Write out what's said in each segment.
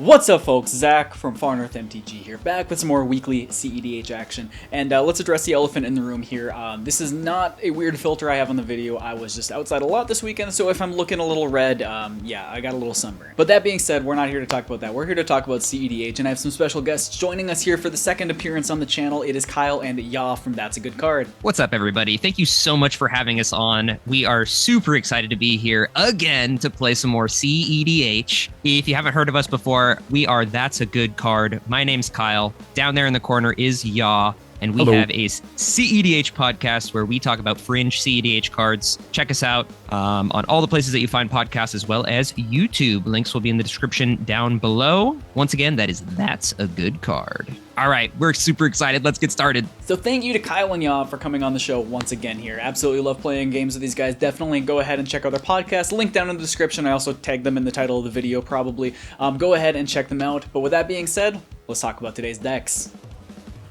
What's up, folks? Zach from North MTG here, back with some more weekly cEDH action. And let's address the elephant in the room here. This is not a weird filter I have on the video. I was just outside a lot this weekend, so if I'm looking a little red, yeah, I got a little sunburn. But that being said, we're not here to talk about that. We're here to talk about cEDH, and I have some special guests joining us here for the second appearance on the channel. It is Kyle and Ya from That's a Good Card. What's up, everybody? Thank you so much for having us on. We are super excited to be here again to play some more cEDH. If you haven't heard of us before, we are That's a Good Card. My name's Kyle. Down there in the corner is Ya, and we have a cEDH podcast where we talk about fringe cEDH cards. Check us out on all the places that you find podcasts, as well as YouTube. Links will be in the description down below. Once again, that is That's a Good Card. All right, we're super excited. Let's get started. So thank you to Kyle and Ya for coming on the show once again here. Absolutely love playing games with these guys. Definitely go ahead and check out their podcast. Link down in the description. I also tagged them in the title of the video probably. Go ahead and check them out. But with that being said, let's talk about today's decks.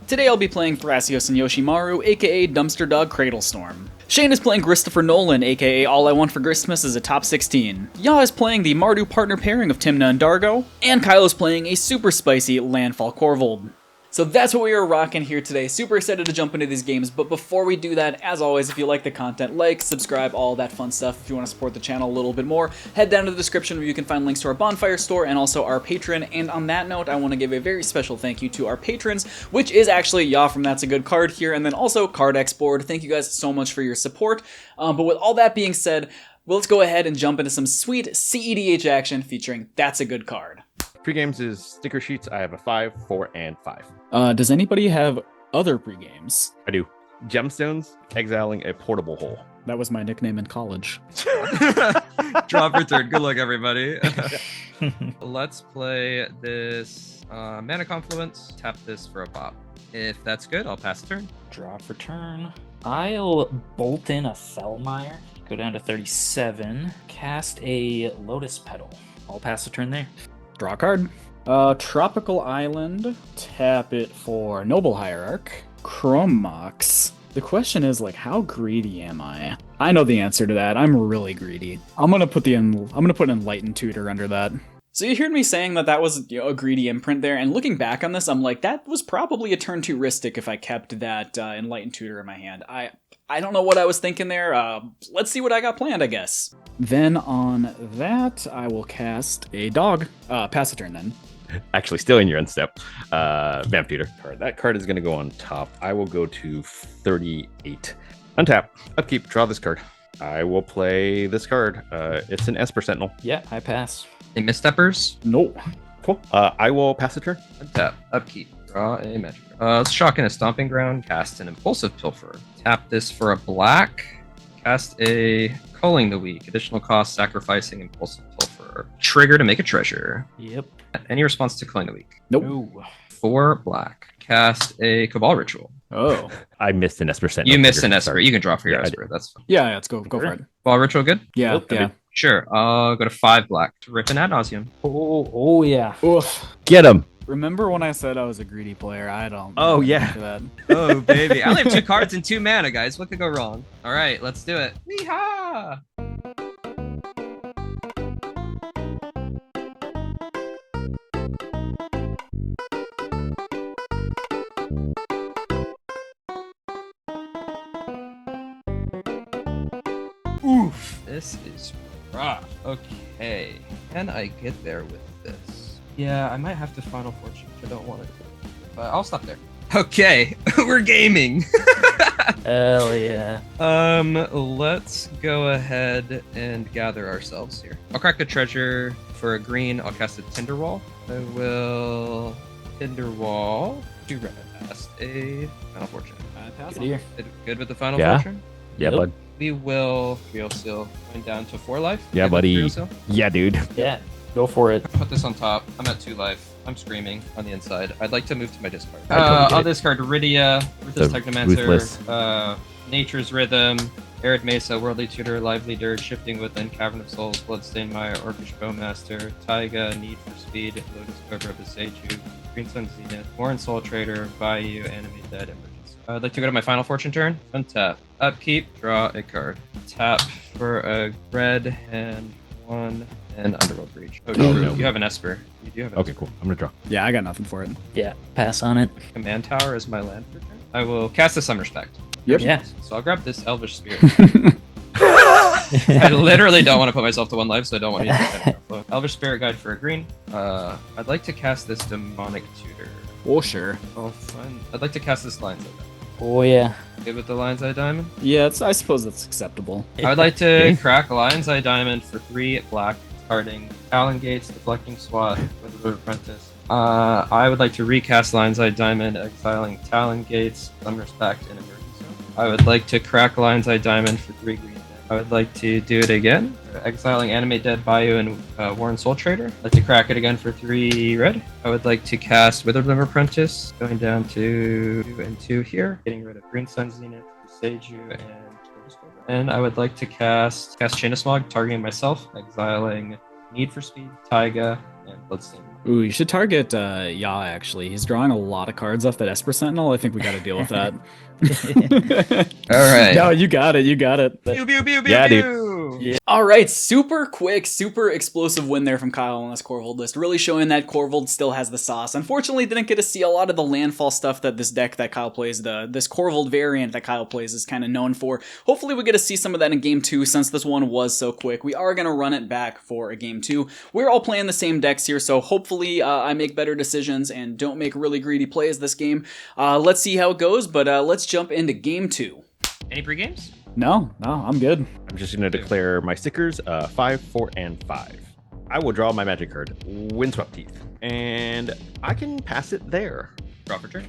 Today I'll be playing Thrasios and Yoshimaru, aka Dumpster Dog Cradlestorm. Shane is playing Christopher Nolan, aka All I Want for Christmas is a Top 16. Ya is playing the Mardu partner pairing of Tymna and Dargo, and Kyle is playing a super spicy Landfall Korvold. So that's what we are rocking here today. Super excited to jump into these games, but before we do that, as always, if you like the content, like, subscribe, all that fun stuff. If you want to support the channel a little bit more, head down to the description where you can find links to our Bonfire store and also our Patreon. And on that note, I want to give a very special thank you to our patrons, which is actually Ya from That's a Good Card here, and then also Cardex Board. Thank you guys so much for your support. But with all that being said, let's go ahead and jump into some sweet cEDH action featuring That's a Good Card. Pre-games is sticker sheets. I have a 5, 4, and 5. Does anybody have other pre-games? I do. Gemstones, exiling a portable hole. That was my nickname in college. Draw for turn. Good luck, everybody. Let's play this Mana Confluence. Tap this for a pop. If that's good, I'll pass the turn. Draw for turn. I'll bolt in a Fellmire. Go down to 37. Cast a Lotus Petal. I'll pass the turn there. Draw a card. Tropical Island. Tap it for Noble Hierarch. Chrome Mox. The question is, like, how greedy am I? I know the answer to that. I'm really greedy. I'm gonna put Enlightened Tutor under that. So you heard me saying that was a greedy imprint there, and looking back on this, I'm like, that was probably a turn 2 Ristic if I kept that Enlightened Tutor in my hand. I don't know what I was thinking there. Let's see what I got planned, I guess. Then on that, I will cast a dog. Pass a turn then. Actually, still in your end step. Vamp Tutor card. That card is going to go on top. I will go to 38. Untap. Upkeep. Draw this card. I will play this card. It's an Esper Sentinel. Yeah, I pass. Any missteppers? No. Cool. I will pass the turn. Untap. Upkeep. Draw a magic. Let's shock in a Stomping Ground. Cast an Impulsive Pilfer. Tap this for a black. Cast a Culling the Weak. Additional cost, sacrificing Impulsive Pilfer. Trigger to make a treasure. Yep. Any response to Culling the Weak? Nope. Ooh. 4 black. Cast a Cabal Ritual. Oh. I missed an Esper Sentinel. You missed an Esper. You can draw for your Esper. That's fine. Yeah, let's go for it. Cabal Ritual good? Yeah, Nope, yeah. Sure. I'll go to 5 black. To rip an Ad Nauseam. Oh yeah. Oof. Get him. Remember when I said I was a greedy player? I don't. Oh, yeah. That. Oh, baby. I only have 2 cards and 2 mana, guys. What could go wrong? All right, let's do it. Yeehaw! Oof. This is rough. Okay. Can I get there with this? Yeah, I might have to Final Fortune. I don't want to. But I'll stop there. Okay. We're gaming. Hell yeah. Let's go ahead and gather ourselves here. I'll crack a treasure for a green. I'll cast a Tinderwall. I will Tinderwall. Do red. Cast a Final Fortune. Good here. Good with the Final Yeah. Fortune? Yeah, Yep. bud. We will Real Seal going down to 4 life. Yeah, Good with buddy. Real Seal? Yeah, dude. Yeah. Go for it. Put this on top. I'm at 2 life. I'm screaming on the inside. I'd like to move to my discard. I totally get I'll it. discard Iridia, Ruthless The Technomancer, Ruthless. Nature's Rhythm, Arid Mesa, Worldly Tutor, Lively Dirt, Shifting Within, Cavern of Souls, Bloodstained Mire, Orcish Bowmaster, Taiga, Need for Speed, Lotus Cobra, Beseiju, Green Sun Zenith, Warren Soul Trader, Bayou, Enemy Dead, Emergency. I'd like to go to my final fortune turn. Untap. Upkeep. Draw a card. Tap for a red and 1, and Underworld Breach. Oh, Oh, true. no. You have an Esper. You do have an Okay, cool. I'm gonna draw. Yeah, I got nothing for it. Yeah, pass on it. Command Tower is my land for turn. I will cast a Summer Spect. Yep. Yeah. So I'll grab this Elvish Spirit. I literally don't want to put myself to 1 life, so I don't want to use that. So, Elvish Spirit Guide for a green. I'd like to cast this Demonic Tutor. Oh, sure. Oh, fun. I'd like to cast this Lion's Eye Diamond. Oh yeah. Good with the Lion's Eye Diamond? Yeah, I suppose that's acceptable. I would like to crack Lion's Eye Diamond for 3 black, discarding Talon Gates, Deflecting Swat, with the Apprentice. I would like to recast Lion's Eye Diamond, exiling Talon Gates, Summer Spect, and Emergency. I would like to crack Lion's Eye Diamond for 3 green. I would like to do it again, exiling Animate Dead Bayou and Warren Soul Trader. I'd like to crack it again for 3 red. I would like to cast Witherbloom Apprentice, going down to 2 and 2 here, getting rid of Green Sun Zenith, Seiju, and I would like to cast Chain of Smog, targeting myself, exiling Need for Speed, Taiga, and Bloodstain. Ooh, you should target Ya, actually. He's drawing a lot of cards off that Esper Sentinel. I think we got to deal with that. All right. No, you got it. You got it. Pew, pew, pew, pew, Yeah, dude. pew. All right, super quick, super explosive win there from Kyle on this Korvold list, really showing that Korvold still has the sauce. Unfortunately, didn't get to see a lot of the landfall stuff that this deck that Kyle plays, this Korvold variant that Kyle plays is kind of known for. Hopefully we get to see some of that in Game 2 since this one was so quick. We are going to run it back for a Game 2. We're all playing the same decks here, so hopefully I make better decisions and don't make really greedy plays this game. Let's see how it goes, but let's jump into Game 2. Any pre-games? No, I'm good. I'm just gonna declare my stickers 5, 4, and 5. I will draw my magic card, Windswept Teeth, and I can pass it there. Draw for turn.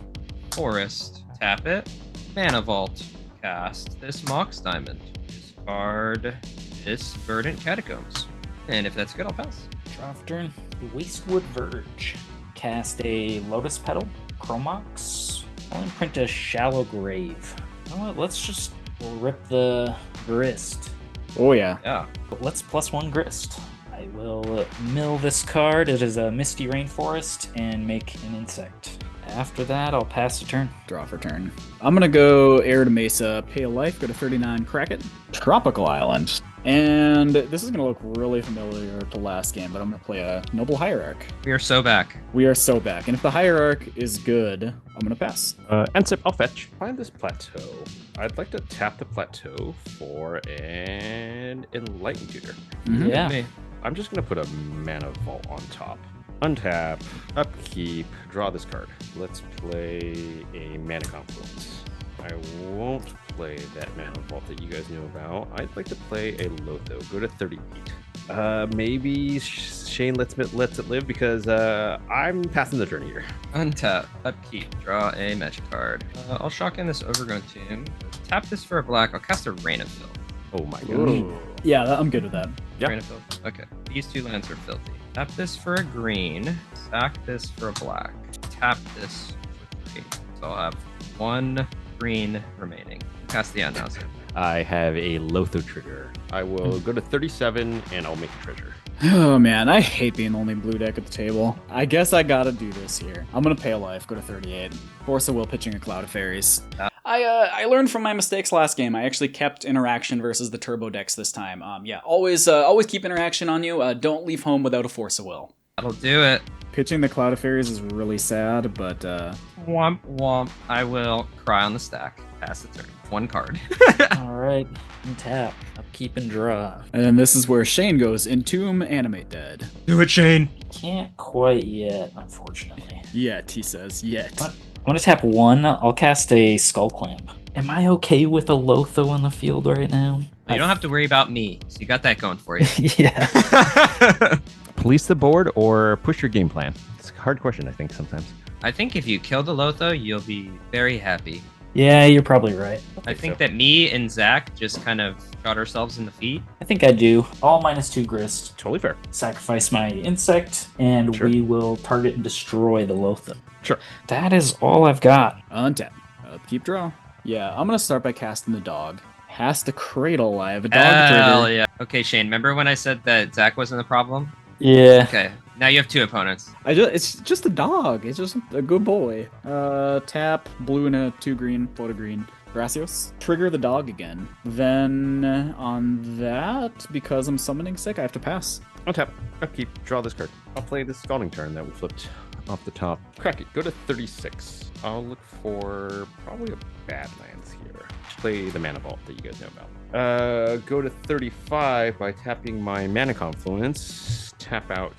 Forest. Tap it. Mana Vault. Cast this Mox Diamond. Discard this Verdant Catacombs. And if that's good, I'll pass. Draw for turn. Wastewood Verge. Cast a Lotus Petal. Chromox. I'll imprint a Shallow Grave. You know what? Let's just rip the Grist. Oh, yeah. Yeah. Let's +1 Grist. I will mill this card. It is a Misty Rainforest and make an insect. After that, I'll pass the turn. Draw for turn. I'm going to go Air to Mesa, pay a life, go to 39, crack it. Tropical Island. And this is going to look really familiar to last game, but I'm going to play a Noble Hierarch. We are so back. We are so back. And if the Hierarch is good, I'm going to pass. Ensip, I'll fetch. Find this plateau. I'd like to tap the plateau for an Enlightened Tutor. Mhm. Yeah. Me. I'm just gonna put a Mana Vault on top. Untap, upkeep, draw this card. Let's play a Mana Confluence. I won't play that Mana Vault that you guys know about. I'd like to play a Lotho. Go to 38. Maybe Shane lets it live because I'm passing the turn here. Untap. Upkeep. Draw a magic card. I'll shock in this Overgrown Tomb. Tap this for a black. I'll cast a Rain of Filth. Oh my gosh. Ooh. Yeah, I'm good with that. Yeah. Rain of Filth. Okay. These 2 lands are filthy. Tap this for a green. Sack this for a black. Tap this for 3. So I'll have 1 green remaining. Cast the Announcement. I have a Lotho trigger. I will go to 37 and I'll make a treasure. Oh man, I hate being the only blue deck at the table. I guess I gotta do this here. I'm gonna pay a life, go to 38. Force of Will pitching a Cloud of Fairies. I learned from my mistakes last game. I actually kept interaction versus the turbo decks this time. Yeah, always keep interaction on you. Don't leave home without a Force of Will. That'll do it. Pitching the Cloud of Fairies is really sad, but Womp womp. I will cry on the stack. Pass the turn. 1 card. All right. Tap. Upkeep and draw. and then this is where Shane goes, Entomb, Animate Dead. Do it, Shane. Can't quite yet, unfortunately. Yet, he says, yet. What? I'm going to tap 1. I'll cast a Skull Clamp. Am I okay with a Lotho on the field right now? You don't have to worry about me. So you got that going for you. Yeah. Police the board or push your game plan? It's a hard question, I think, sometimes. I think if you kill the Lotho, you'll be very happy. Yeah, you're probably right. I think that me and Zach just kind of shot ourselves in the feet. I think I do. All -2 Grist. Totally fair. Sacrifice my insect, and Sure. we will target and destroy the Lotho. Sure. That is all I've got. Untap. Upkeep, draw. Yeah, I'm gonna start by casting the dog. Has to cradle. I have a dog Hell trigger. yeah. Okay, Shane, remember when I said that Zach wasn't the problem? Yeah. Okay, now you have 2 opponents. It's just a dog. It's just a good boy. Tap, blue and a 2 green, float a green. Thrasios. Trigger the dog again. Then on that, because I'm summoning sick, I have to pass. Untap, upkeep, draw this card. I'll play this Scalding Tarn that we flipped off the top. Crack it, go to 36. I'll look for probably a Badlands here. Play the Mana Vault that you guys know about. Go to 35 by tapping my Mana Confluence. Tap out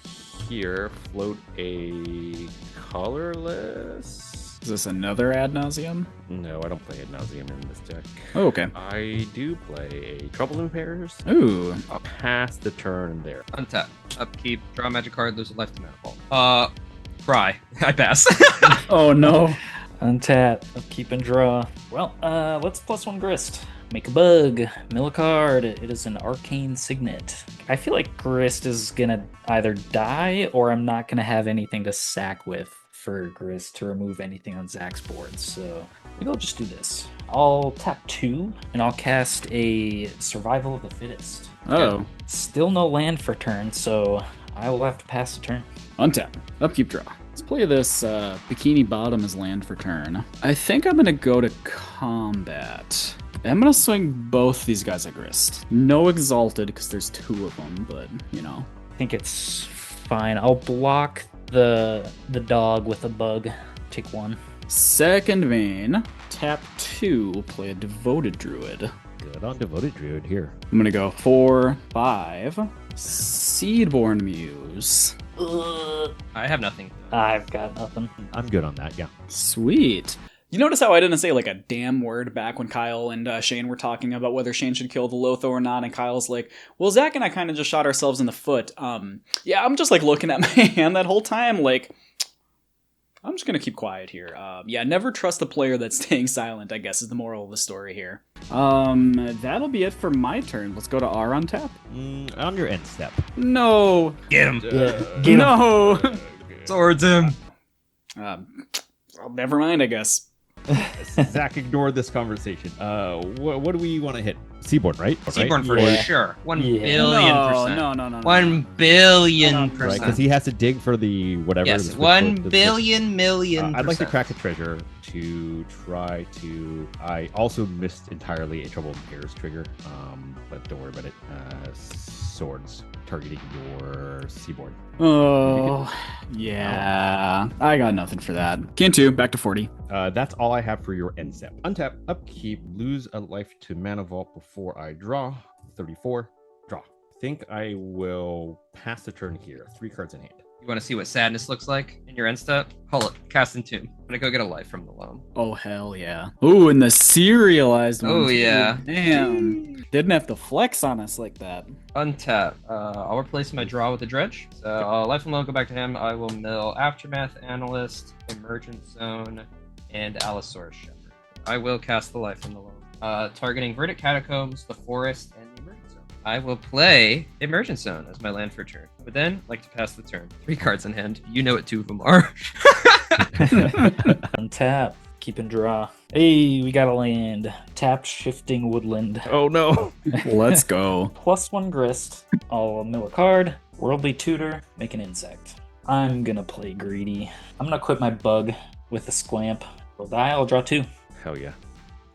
here, float a colorless. Is this another Ad Nauseam? No, I don't play Ad Nauseam in this deck. Oh, okay. I do play a Trouble in Pairs. Ooh. I'll pass the turn there. Untap, upkeep, draw a magic card, lose a life to Manifold. Cry. I pass. Oh, no. Untap, upkeep and draw. Well, let's +1 Grist. Make a bug, mill a card. It is an arcane signet. I feel like Grist is gonna either die or I'm not gonna have anything to sack with for Grist to remove anything on Zach's board. So maybe I'll just do this. I'll tap 2 and I'll cast a Survival of the Fittest. Oh. Still no land for turn, so I will have to pass the turn. Untap. Upkeep, draw. Let's play this Bikini Bottom as land for turn. I think I'm going to go to combat. I'm going to swing both these guys at Grist. No Exalted, because there's 2 of them, but, you know. I think it's fine. I'll block the dog with a bug. Take 1. Second main. Tap 2. Play a Devoted Druid. Good on Devoted Druid here. I'm going to go 4, 5. Seedborn Muse. I have nothing. I've got nothing. I'm good on that, yeah. Sweet. You notice how I didn't say like a damn word back when Kyle and Shane were talking about whether Shane should kill the Lotho or not, and Kyle's like, well, Zach and I kind of just shot ourselves in the foot. Yeah, I'm just like looking at my hand that whole time, like, I'm just going to keep quiet here. Yeah, never trust the player that's staying silent, I guess, is the moral of the story here. That'll be it for my turn. Let's go to R on tap. On your end step. No. Get him. Get him. No. Towards him. Never mind, I guess. Zach, ignore this conversation. What do we want to hit? Seaboard, right? Seaborn for Yeah. sure. 1 Yeah. billion No, percent. no. 1 billion Right, because percent. he has to dig for the whatever. Yes, the- 1 the- billion million. I'd like to percent. crack a treasure to try to. I also missed entirely a Trouble in Pairs trigger, but don't worry about it. Swords targeting your Seaboard. Oh, yeah. I got nothing for that. Can 2, back to 40. That's all I have for your end step. Untap, upkeep, lose a life to Mana Vault before I draw. 34, draw. Think I will pass the turn here. 3 cards in hand. You want to see what sadness looks like in your end step? Hold it. Cast Entomb. I'm gonna go get a life from the loam. Oh, hell yeah. Ooh, and the serialized one. Oh, too. yeah. Damn. Didn't have to flex on us like that. Untap. I'll replace my draw with a dredge. So life from loam, go back to him. I will mill Aftermath Analyst, Emergent Zone, and Allosaurus Shepherd. I will cast the life from the loam. Targeting Verdict Catacombs, the Forest, and the Emergent Zone. I will play Emergent Zone as my land for turn. But then, like to pass the turn. 3 cards in hand. You know what 2 of them are. Untap. Keep and draw. Hey, we got a land. Tapped Shifting Woodland. Oh no! Let's go. +1 Grist. I'll mill a card. Worldly Tutor. Make an insect. I'm gonna play greedy. I'm gonna equip my bug with a Squamp. Will die. I'll draw 2. Hell yeah.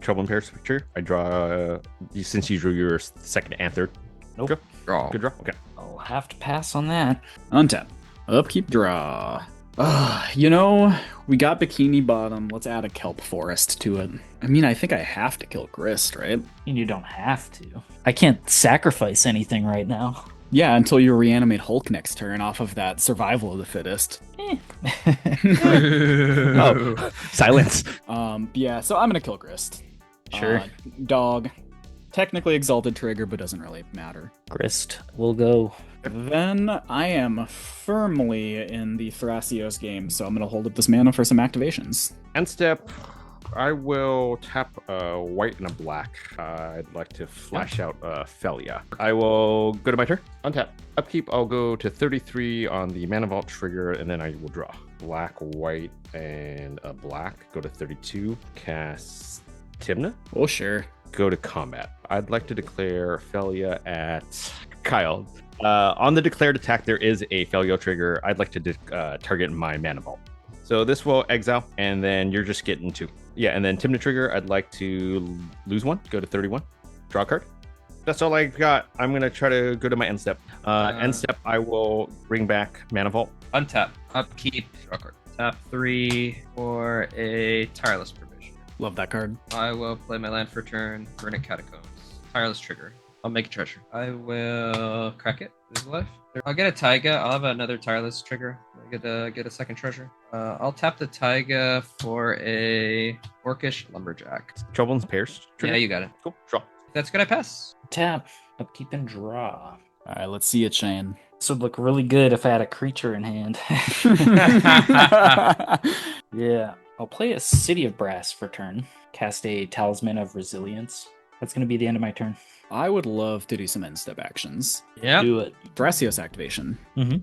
Trouble in Pairs picture. I draw, since you drew your second and third. Nope. Go. Draw. Good draw. Okay. I'll have to pass on that. Untap. Upkeep, draw. You know, we got Bikini Bottom. Let's add a Kelp Forest to it. I mean, I think I have to kill Grist, right? And you don't have to. I can't sacrifice anything right now. Yeah, until you reanimate Hulk next turn off of that Survival of the Fittest. Oh, silence. Yeah, so I'm gonna kill Grist. Sure. Dog. Technically exalted trigger, but doesn't really matter. Grist will go. Then I am firmly in the Thrasios game, so I'm gonna hold up this mana for some activations. End step. I will tap a white and a black. I'd like to flash out Felia. I will go to my turn. Untap. Upkeep, I'll go to 33 on the Mana Vault trigger, and then I will draw. Black, white, and a black. Go to 32. Cast Tymna. Oh, sure. Go to combat. I'd like to declare Felia at Kyle. On the declared attack, there is a Felia trigger. I'd like to target my Mana Vault. So this will exile, and then you're just getting 2. Yeah, and then Tymna trigger, I'd like to lose 1, go to 31, draw a card. That's all I've got. I'm going to try to go to my end step. End step, I will bring back Mana Vault. Untap, upkeep, draw a card. Tap 3 for a Tireless Provision. Love that card. I will play my land for turn, Burning Catacombs. Tireless trigger. I'll make a treasure. I will crack it. Lose life. I'll get a Taiga. I'll have another Tireless trigger. I get a second treasure. I'll tap the Taiga for a Orcish Lumberjack. Trouble in Pairs. Trigger. Yeah, you got it. Cool. Draw. That's good. I pass. Tap, upkeep, and draw. All right, let's see it, Shane. This would look really good if I had a creature in hand. Yeah. I'll play a City of Brass for turn. Cast a Talisman of Resilience. That's going to be the end of my turn. I would love to do some end step actions. Yeah. Do it. Thrasios activation. Mm-hmm.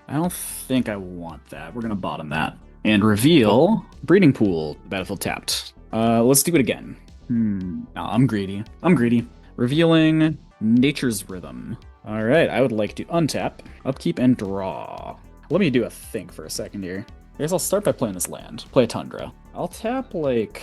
I don't think I want that. We're gonna bottom that. And reveal Breeding Pool. Battlefield tapped. Let's do it again. No, I'm greedy. Revealing Nature's Rhythm. All right, I would like to untap, upkeep, and draw. Let me do a think for a second here. I guess I'll start by playing this land. Play a Tundra. I'll tap like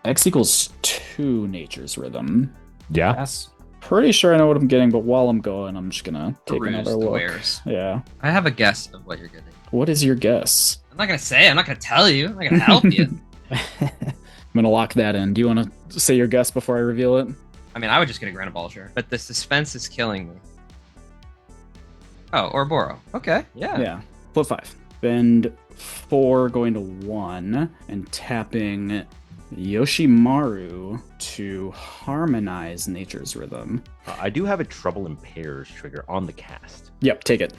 X equals 2 Nature's Rhythm. Yeah. Pass. Pretty sure I know what I'm getting, but while I'm going, I'm just gonna take Peruse another the look. wares. Yeah. I have a guess of what you're getting. What is your guess? I'm not gonna say. I'm not gonna tell you. I'm not gonna help you. I'm gonna lock that in. Do you want to say your guess before I reveal it? I mean, I would just get a Grand Abolisher, but the suspense is killing me. Oh, Ouroboros. Okay. Yeah. Yeah. Flip 5. Spend 4 going to 1 and tapping Yoshimaru to harmonize Nature's Rhythm. I do have a Trouble in Pairs trigger on the cast. Yep, take it.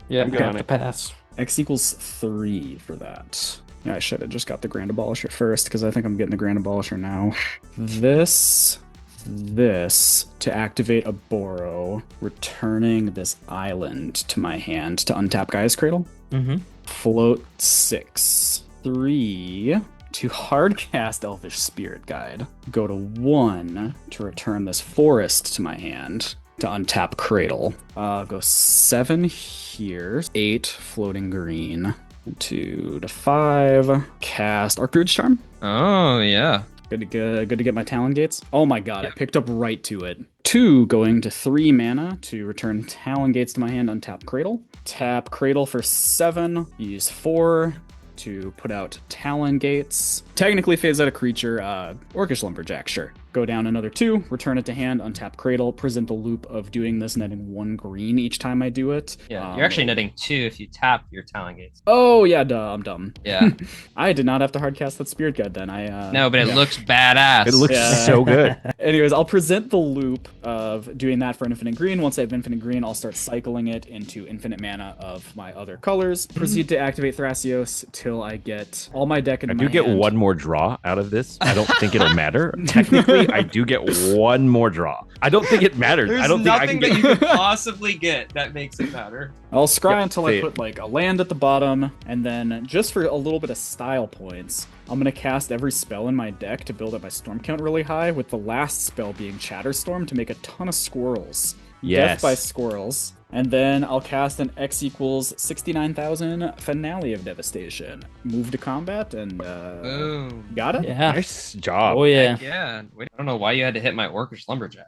Yeah, I'm I'm good going on to it. pass. X equals 3 for that. Yeah, I should have just got the Grand Abolisher first because I think I'm getting the Grand Abolisher now. This to activate a Boro, returning this island to my hand to untap Gaia's Cradle. Mm-hmm. Float 6. 3 to hardcast Elvish Spirit Guide. Go to 1 to return this forest to my hand to untap Cradle. Go 7 here. 8 floating green. 2 to 5. Cast Archdruid's Charm. Oh yeah. Good to get my Talon Gates. Oh my god, I picked up right to it. 2 going to 3 mana to return Talon Gates to my hand, untap Cradle. Tap Cradle for 7. Use 4 to put out Talon Gates. Technically phase out a creature, Orcish Lumberjack, sure. Go down another 2, return it to hand, untap Cradle, present the loop of doing this, netting 1 green each time I do it. Yeah. You're actually netting 2 if you tap your Talon Gates. Oh yeah, duh, I'm dumb. Yeah. I did not have to hardcast that Spirit Guide then. No, but it looks badass. It looks Yeah. so good. Anyways, I'll present the loop of doing that for infinite green. Once I have infinite green, I'll start cycling it into infinite mana of my other colors. Proceed to activate Thrasios till I get all my deck in I my do get hand. one more draw out of this. I don't think it'll matter. Technically, I do get one more draw. I don't think it matters. I don't think I can get. could possibly get that makes it matter. I'll scry Yep, until say I it. put like a land at the bottom, and then just for a little bit of style points, I'm gonna cast every spell in my deck to build up my storm count really high, with the last spell being Chatterstorm to make a ton of squirrels. Yes. Death by squirrels. And then I'll cast an X equals 69,000 Finale of Devastation. Move to combat and Boom. got it? Yeah. Nice job. Oh, yeah. Yeah. Wait, I don't know why you had to hit my Orcish Lumberjack.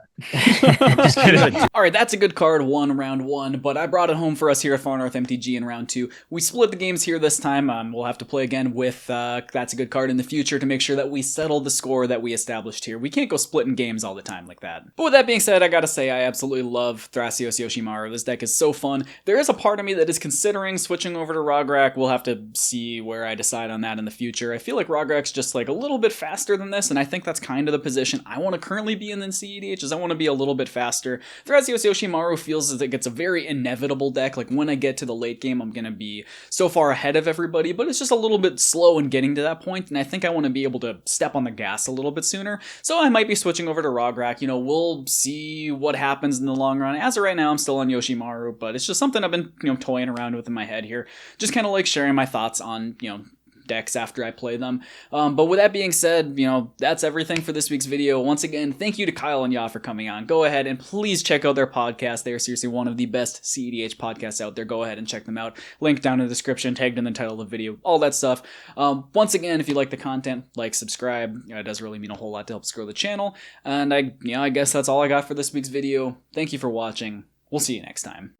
All right, that's a good card, round one, but I brought it home for us here at Far North MTG in round 2. We split the games here this time. We'll have to play again with That's a Good Card in the future to make sure that we settle the score that we established here. We can't go splitting games all the time like that. But with that being said, I gotta say I absolutely love Thrasios Yoshimaru. This deck is so fun. There is a part of me that is considering switching over to Rograk. We'll have to see where I decide on that in the future. I feel like Rograk's just like a little bit faster than this, and I think that's kind of the position I want to currently be in cEDH, is I want to be a little bit faster. Thrasios Yoshimaru feels as like it's a very inevitable deck. Like when I get to the late game, I'm going to be so far ahead of everybody, but it's just a little bit slow in getting to that point, and I think I want to be able to step on the gas a little bit sooner. So I might be switching over to Rograk. You know, we'll see what happens in the long run. As of right now, I'm still on Yoshimaru, but it's just something I've been, toying around with in my head here. Just kind of like sharing my thoughts on, decks after I play them. But with that being said, that's everything for this week's video. Once again, thank you to Kyle and Ya for coming on. Go ahead and please check out their podcast. They are seriously one of the best cEDH podcasts out there. Go ahead and check them out. Link down in the description, tagged in the title of the video, all that stuff. Once again, if you like the content, like, subscribe. It does really mean a whole lot to help us grow the channel. And I guess that's all I got for this week's video. Thank you for watching. We'll see you next time.